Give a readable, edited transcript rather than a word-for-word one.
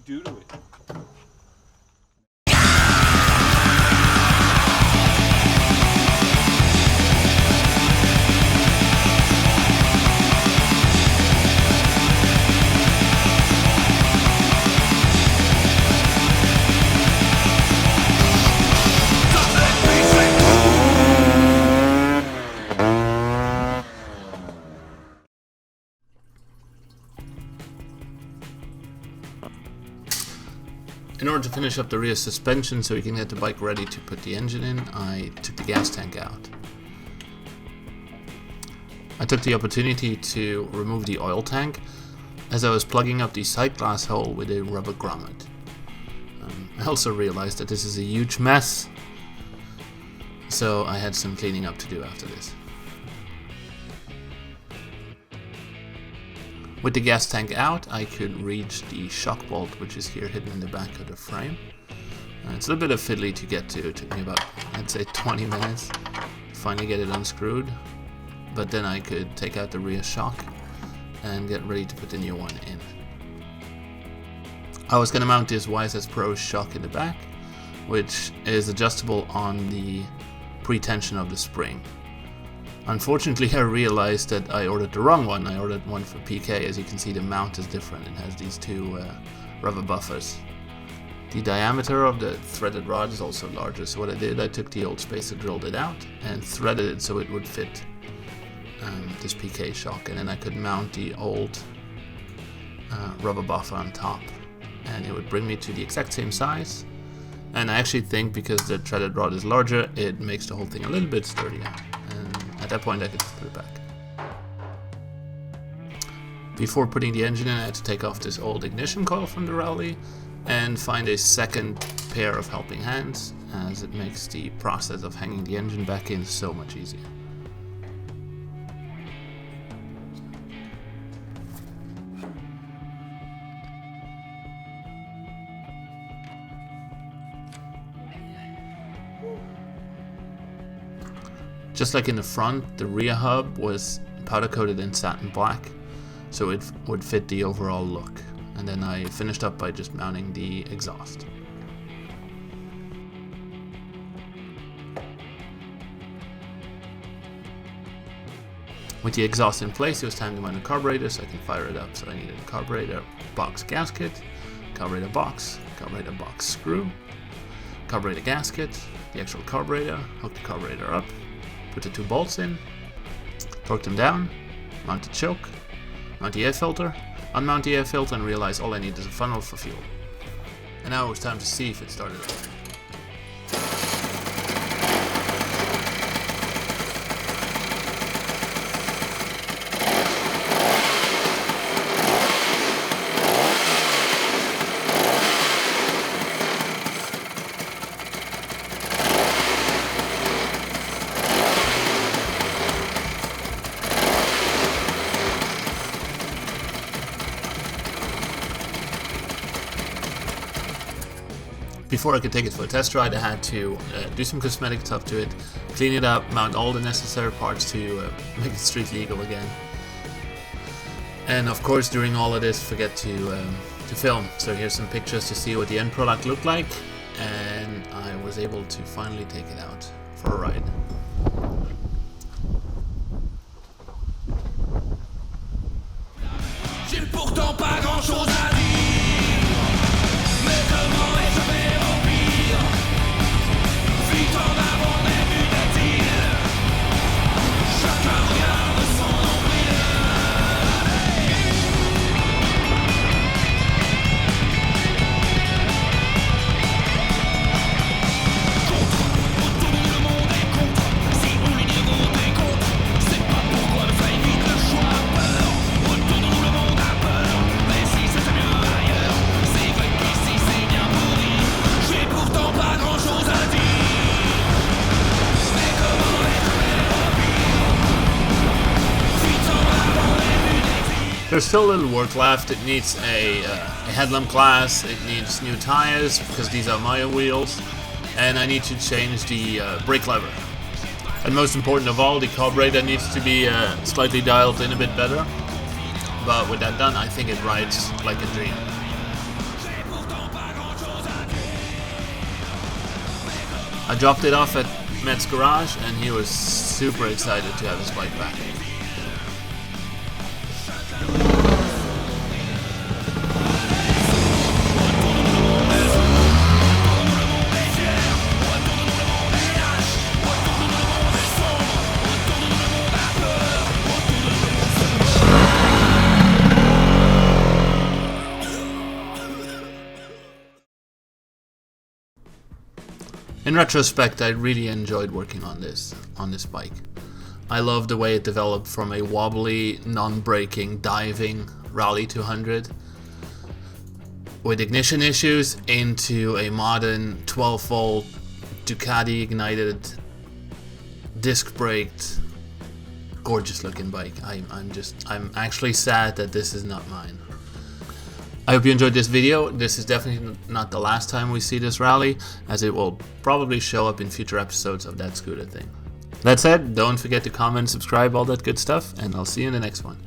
do to it? In order to finish up the rear suspension so we can get the bike ready to put the engine in, I took the gas tank out. I took the opportunity to remove the oil tank as I was plugging up the sight glass hole with a rubber grommet. I also realized that this is a huge mess, so I had some cleaning up to do after this. With the gas tank out, I could reach the shock bolt, which is here hidden in the back of the frame. It's a little bit of fiddly to get to. It took me about, I'd say, 20 minutes to finally get it unscrewed. But then I could take out the rear shock and get ready to put the new one in. I was going to mount this YSS Pro shock in the back, which is adjustable on the pre-tension of the spring. Unfortunately, I realized that I ordered the wrong one. I ordered one for PK. As you can see, the mount is different. It has these two rubber buffers. The diameter of the threaded rod is also larger. So what I did, I took the old spacer, drilled it out, and threaded it so it would fit this PK shock. And then I could mount the old rubber buffer on top. And it would bring me to the exact same size. And I actually think because the threaded rod is larger, it makes the whole thing a little bit sturdier. At that point I could just put it back. Before putting the engine in, I had to take off this old ignition coil from the rally and find a second pair of helping hands, as it makes the process of hanging the engine back in so much easier. Just like in the front, the rear hub was powder coated in satin black, so it would fit the overall look. And then I finished up by just mounting the exhaust. With the exhaust in place, it was time to mount the carburetor so I can fire it up. So I needed a carburetor box gasket, carburetor box screw, carburetor gasket, the actual carburetor, hook the carburetor up, put the two bolts in, torque them down, mount the choke, mount the air filter, unmount the air filter, and realize all I need is a funnel for fuel. And now it was time to see if it started up. Before I could take it for a test ride, I had to do some cosmetic stuff to it, clean it up, mount all the necessary parts to make it street legal again. And of course, during all of this, forget to film. So here's some pictures to see what the end product looked like, and I was able to finally take it out for a ride. J'ai pourtant pas grand chose à dire, mais comment est-ce faire au pire? Vite en avant des buts chacun regarde son nombril. Contre, autour le monde est contre. Si on est voté contre, c'est pas pourquoi ne fait vite le choix à peur. Autour de nous le monde a peur, mais si c'était mieux ailleurs, c'est vrai qu'ici c'est bien pourri. J'ai pourtant pas grand chose à dire, mais comment être vite en avant les buts d'exil. There's still a little work left. It needs a headlamp glass, it needs new tires because these are Maya wheels, and I need to change the brake lever. And most important of all, the carburetor needs to be slightly dialed in a bit better. But with that done, I think it rides like a dream. J'ai pourtant I dropped it off at Matt's garage and he was super excited to have his bike back. In retrospect, I really enjoyed working on this bike. I love the way it developed from a wobbly, non-braking, diving Rally 200 with ignition issues into a modern 12-volt Ducati ignited, disc braked, gorgeous looking bike. I'm actually sad that this is not mine. I hope you enjoyed this video. This is definitely not the last time we see this rally, as it will probably show up in future episodes of That Scooter Thing. That said, don't forget to comment, subscribe, all that good stuff, and I'll see you in the next one.